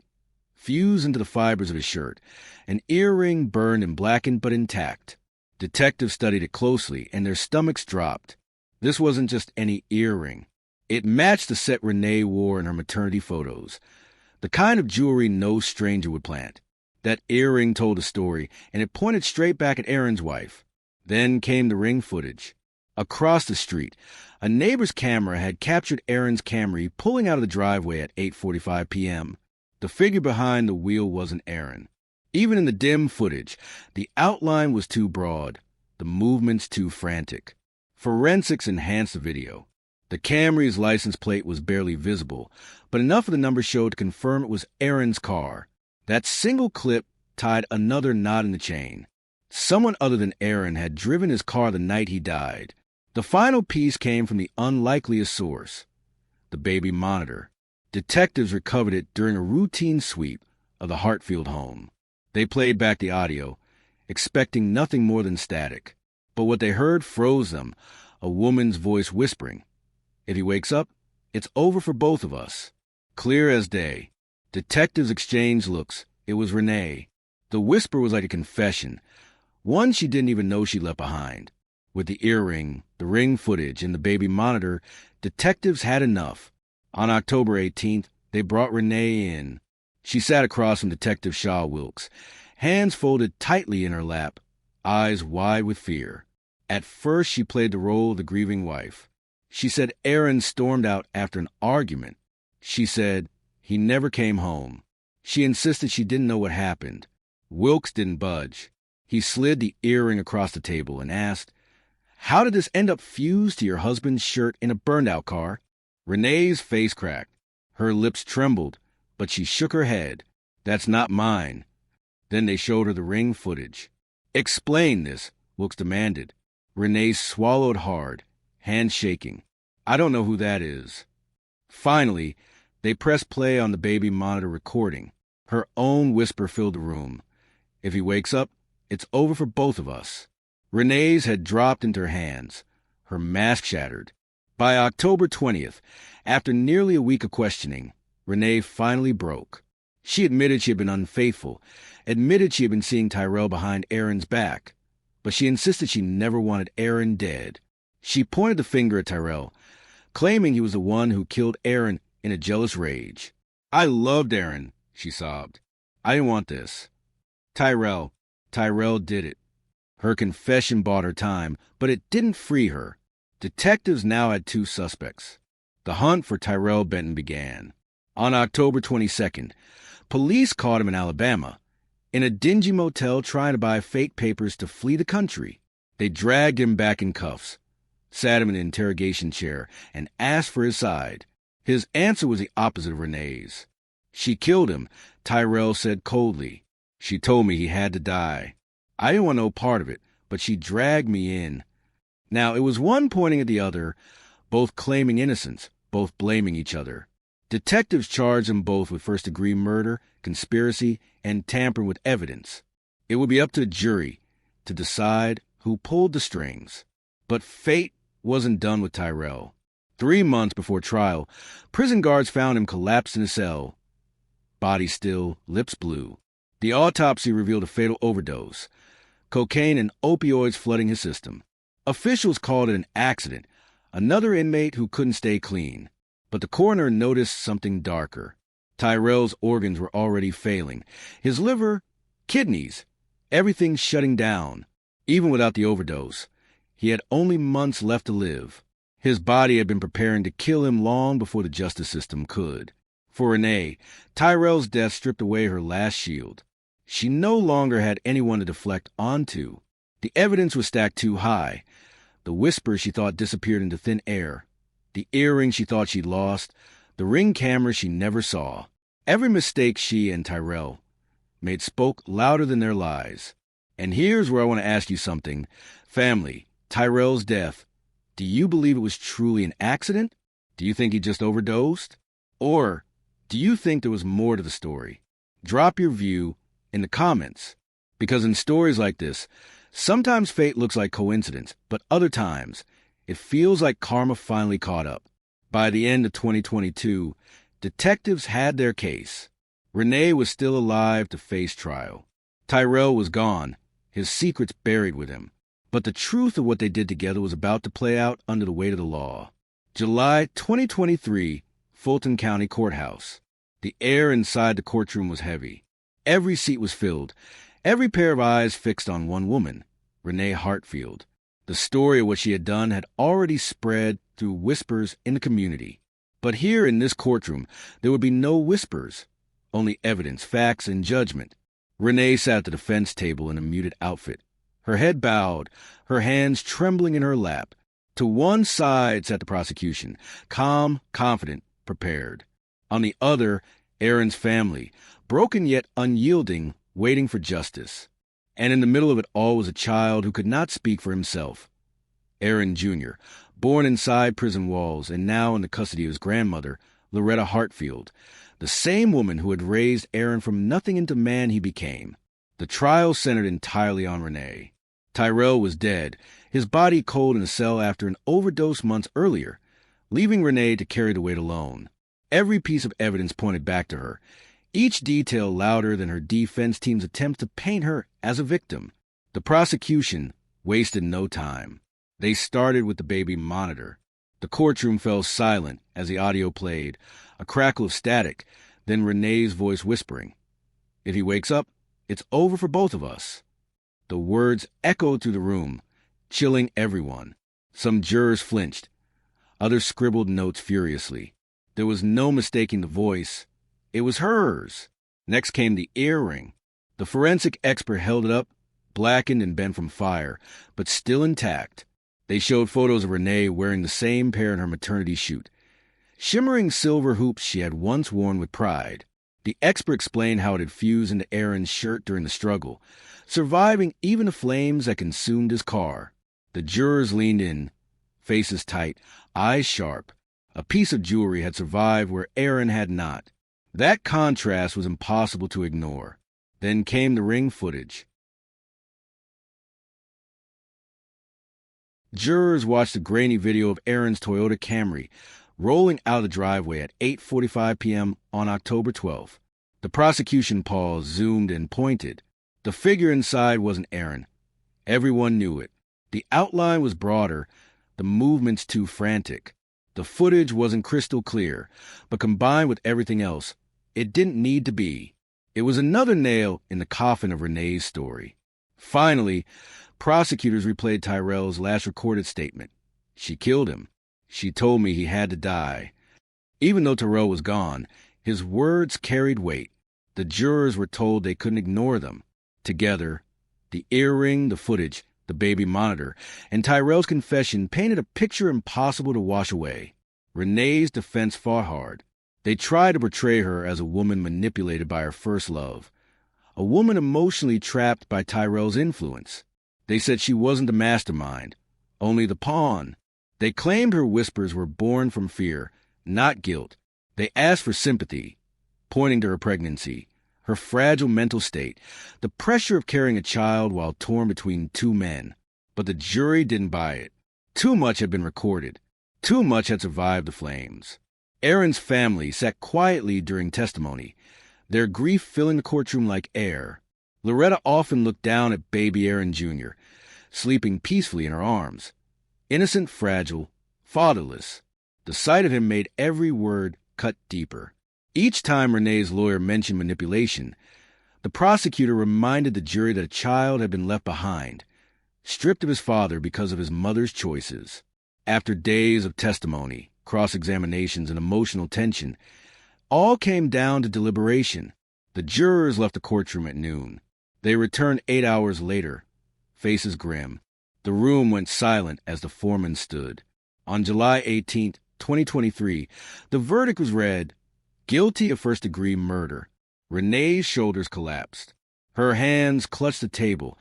fused into the fibers of his shirt, an earring burned and blackened but intact. Detectives studied it closely, and their stomachs dropped. This wasn't just any earring. It matched the set Renee wore in her maternity photos, the kind of jewelry no stranger would plant. That earring told a story, and it pointed straight back at Aaron's wife. Then came the ring footage. Across the street, a neighbor's camera had captured Aaron's Camry pulling out of the driveway at 8:45 p.m. The figure behind the wheel wasn't Aaron. Even in the dim footage, the outline was too broad, the movements too frantic. Forensics enhanced the video. The Camry's license plate was barely visible, but enough of the number showed to confirm it was Aaron's car. That single clip tied another knot in the chain. Someone other than Aaron had driven his car the night he died. The final piece came from the unlikeliest source, the baby monitor. Detectives recovered it during a routine sweep of the Hartfield home. They played back the audio, expecting nothing more than static. But what they heard froze them, a woman's voice whispering, "If he wakes up, it's over for both of us." Clear as day. Detectives exchanged looks. It was Renee. The whisper was like a confession, one she didn't even know she left behind. With the earring, the ring footage, and the baby monitor, detectives had enough. On October 18th, they brought Renee in. She sat across from Detective Shaw Wilkes, hands folded tightly in her lap, eyes wide with fear. At first, she played the role of the grieving wife. She said Aaron stormed out after an argument. She said he never came home. She insisted she didn't know what happened. Wilkes didn't budge. He slid the earring across the table and asked, "How did this end up fused to your husband's shirt in a burned-out car?" Renee's face cracked. Her lips trembled, but she shook her head. "That's not mine." Then they showed her the ring footage. "Explain this," Wilkes demanded. Renee swallowed hard, hands shaking. "I don't know who that is." Finally, they pressed play on the baby monitor recording. Her own whisper filled the room. "If he wakes up, it's over for both of us." Renee's had dropped into her hands. Her mask shattered. By October 20th, after nearly a week of questioning, Renee finally broke. She admitted she had been unfaithful, admitted she had been seeing Tyrell behind Aaron's back, but she insisted she never wanted Aaron dead. She pointed the finger at Tyrell, claiming he was the one who killed Aaron in a jealous rage. "I loved Aaron," she sobbed. "I didn't want this." Tyrell did it. Her confession bought her time, but it didn't free her. Detectives now had two suspects. The hunt for Tyrell Benton began. On October 22nd, police caught him in Alabama, in a dingy motel trying to buy fake papers to flee the country. They dragged him back in cuffs, sat him in an interrogation chair, and asked for his side. His answer was the opposite of Renee's. "She killed him," Tyrell said coldly. "She told me he had to die. I didn't want no part of it, but she dragged me in." Now, it was one pointing at the other, both claiming innocence, both blaming each other. Detectives charged them both with first-degree murder, conspiracy, and tampering with evidence. It would be up to the jury to decide who pulled the strings. But fate wasn't done with Tyrell. 3 months before trial, prison guards found him collapsed in a cell, body still, lips blue. The autopsy revealed a fatal overdose, cocaine and opioids flooding his system. Officials called it an accident, another inmate who couldn't stay clean. But the coroner noticed something darker. Tyrell's organs were already failing. His liver, kidneys, everything shutting down. Even without the overdose, he had only months left to live. His body had been preparing to kill him long before the justice system could. For Renee, Tyrell's death stripped away her last shield. She no longer had anyone to deflect onto. The evidence was stacked too high. The whisper she thought disappeared into thin air. The earring she thought she'd lost. The ring camera she never saw. Every mistake she and Tyrell made spoke louder than their lies. And here's where I want to ask you something. Family, Tyrell's death, do you believe it was truly an accident? Do you think he just overdosed? Or do you think there was more to the story? Drop your view in the comments. Because in stories like this, sometimes fate looks like coincidence, but other times, it feels like karma finally caught up. By the end of 2022, detectives had their case. Renee was still alive to face trial. Tyrell was gone, his secrets buried with him. But the truth of what they did together was about to play out under the weight of the law. July 2023, Fulton County Courthouse. The air inside the courtroom was heavy. Every seat was filled, every pair of eyes fixed on one woman, Renee Hartfield. The story of what she had done had already spread through whispers in the community. But here in this courtroom, there would be no whispers, only evidence, facts, and judgment. Renee sat at the defense table in a muted outfit, her head bowed, her hands trembling in her lap. To one side sat the prosecution, calm, confident, prepared. On the other, Aaron's family, broken yet unyielding, waiting for justice. And in the middle of it all was a child who could not speak for himself. Aaron Jr., born inside prison walls and now in the custody of his grandmother, Loretta Hartfield, the same woman who had raised Aaron from nothing into man he became. The trial centered entirely on Renee. Tyrell was dead, his body cold in a cell after an overdose months earlier, leaving Renee to carry the weight alone. Every piece of evidence pointed back to her, each detail louder than her defense team's attempt to paint her as a victim. The prosecution wasted no time. They started with the baby monitor. The courtroom fell silent as the audio played, a crackle of static, then Renee's voice whispering, "If he wakes up, it's over for both of us." The words echoed through the room, chilling everyone. Some jurors flinched. Others scribbled notes furiously. There was no mistaking the voice. It was hers. Next came the earring. The forensic expert held it up, blackened and bent from fire, but still intact. They showed photos of Renee wearing the same pair in her maternity shoot, shimmering silver hoops she had once worn with pride. The expert explained how it had fused into Aaron's shirt during the struggle, surviving even the flames that consumed his car. The jurors leaned in, faces tight, eyes sharp. A piece of jewelry had survived where Aaron had not. That contrast was impossible to ignore. Then came the ring footage. Jurors watched a grainy video of Aaron's Toyota Camry rolling out of the driveway at 8:45 p.m. on October 12th. The prosecution paused, zoomed, and pointed. The figure inside wasn't Aaron. Everyone knew it. The outline was broader, the movements too frantic. The footage wasn't crystal clear, but combined with everything else, it didn't need to be. It was another nail in the coffin of Renee's story. Finally, prosecutors replayed Tyrell's last recorded statement. "She killed him. She told me he had to die." Even though Tyrell was gone, his words carried weight. The jurors were told they couldn't ignore them. Together, the earring, the footage, the baby monitor, and Tyrell's confession painted a picture impossible to wash away. Renee's defense fought hard. They tried to portray her as a woman manipulated by her first love, a woman emotionally trapped by Tyrell's influence. They said she wasn't the mastermind, only the pawn. They claimed her whispers were born from fear, not guilt. They asked for sympathy, pointing to her pregnancy, her fragile mental state, the pressure of carrying a child while torn between two men. But the jury didn't buy it. Too much had been recorded. Too much had survived the flames. Aaron's family sat quietly during testimony, their grief filling the courtroom like air. Loretta often looked down at baby Aaron Jr., sleeping peacefully in her arms. Innocent, fragile, fatherless. The sight of him made every word cut deeper. Each time Renee's lawyer mentioned manipulation, the prosecutor reminded the jury that a child had been left behind, stripped of his father because of his mother's choices. After days of testimony, cross-examinations, and emotional tension, all came down to deliberation. The The jurors left the courtroom at noon. They returned 8 hours later, faces grim. The room went silent as the foreman stood. On July 18, 2023, the verdict was read, guilty of first-degree murder. Renee's shoulders collapsed. Her hands clutched the table,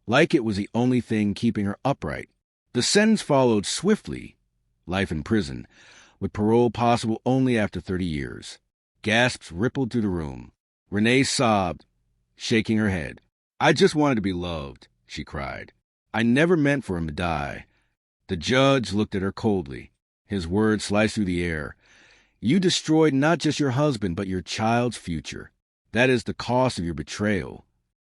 like it was the only thing keeping her upright. The sentence followed swiftly, life in prison, with parole possible only after 30 years. Gasps rippled through the room. Renee sobbed, shaking her head. "I just wanted to be loved," she cried. "I never meant for him to die." The judge looked at her coldly. His words sliced through the air. "You destroyed not just your husband, but your child's future. That is the cost of your betrayal."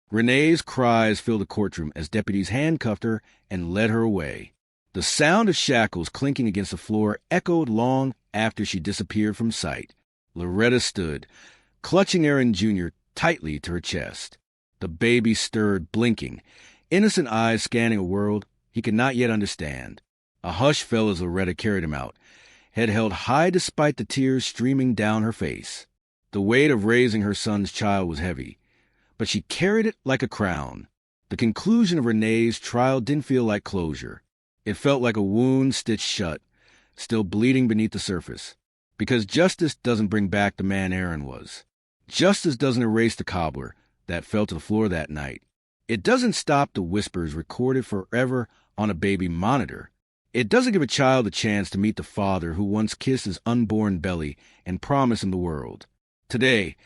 Renee's cries filled the courtroom as deputies handcuffed her and led her away. The sound of shackles clinking against the floor echoed long after she disappeared from sight. Loretta stood, clutching Aaron Jr. tightly to her chest. The baby stirred, blinking, innocent eyes scanning a world he could not yet understand. A hush fell as Loretta carried him out, head held high despite the tears streaming down her face. The weight of raising her son's child was heavy, but she carried it like a crown. The conclusion of Renee's trial didn't feel like closure. It felt like a wound stitched shut, still bleeding beneath the surface. Because justice doesn't bring back the man Aaron was. Justice doesn't erase the cobbler that fell to the floor that night. It doesn't stop the whispers recorded forever on a baby monitor. It doesn't give a child a chance to meet the father who once kissed his unborn belly and promised him the world. Today,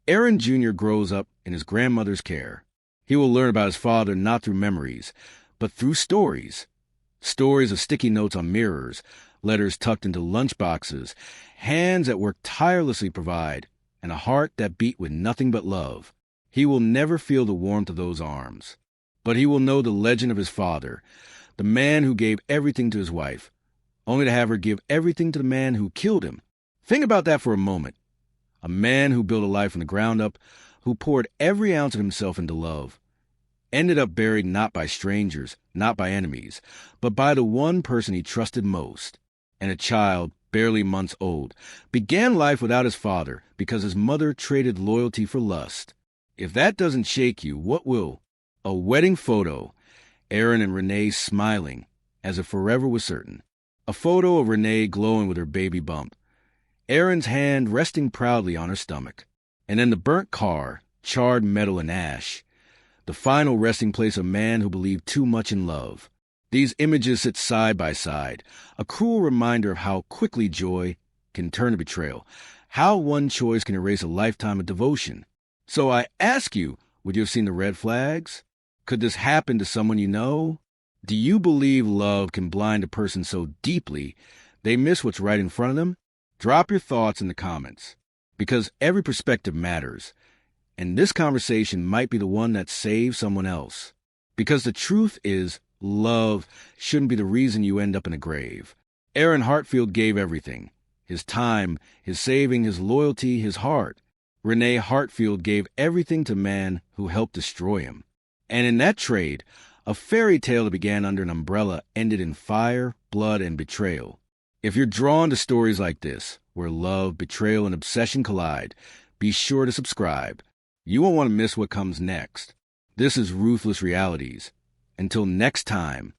Aaron Jr. grows up in his grandmother's care. He will learn about his father not through memories, but through stories. Stories of sticky notes on mirrors, letters tucked into lunchboxes, hands that worked tirelessly to provide, and a heart that beat with nothing but love. He will never feel the warmth of those arms, but he will know the legend of his father, the man who gave everything to his wife, only to have her give everything to the man who killed him. Think about that for a moment. A man who built a life from the ground up, who poured every ounce of himself into love, ended up buried not by strangers, not by enemies, but by the one person he trusted most. And a child, barely months old, began life without his father because his mother traded loyalty for lust. If that doesn't shake you, what will? A wedding photo, Aaron and Renee smiling, as if forever was certain. A photo of Renee glowing with her baby bump, Aaron's hand resting proudly on her stomach. And then the burnt car, charred metal and ash, the final resting place of a man who believed too much in love. These images sit side by side, a cruel reminder of how quickly joy can turn to betrayal, how one choice can erase a lifetime of devotion. So I ask you, would you have seen the red flags? Could this happen to someone you know? Do you believe love can blind a person so deeply they miss what's right in front of them? Drop your thoughts in the comments, because every perspective matters. And this conversation might be the one that saves someone else. Because the truth is, love shouldn't be the reason you end up in a grave. Aaron Hartfield gave everything. His time, his saving, his loyalty, his heart. Renee Hartfield gave everything to a man who helped destroy him. And in that trade, a fairy tale that began under an umbrella ended in fire, blood, and betrayal. If you're drawn to stories like this, where love, betrayal, and obsession collide, be sure to subscribe. You won't want to miss what comes next. This is Ruthless Realities. Until next time.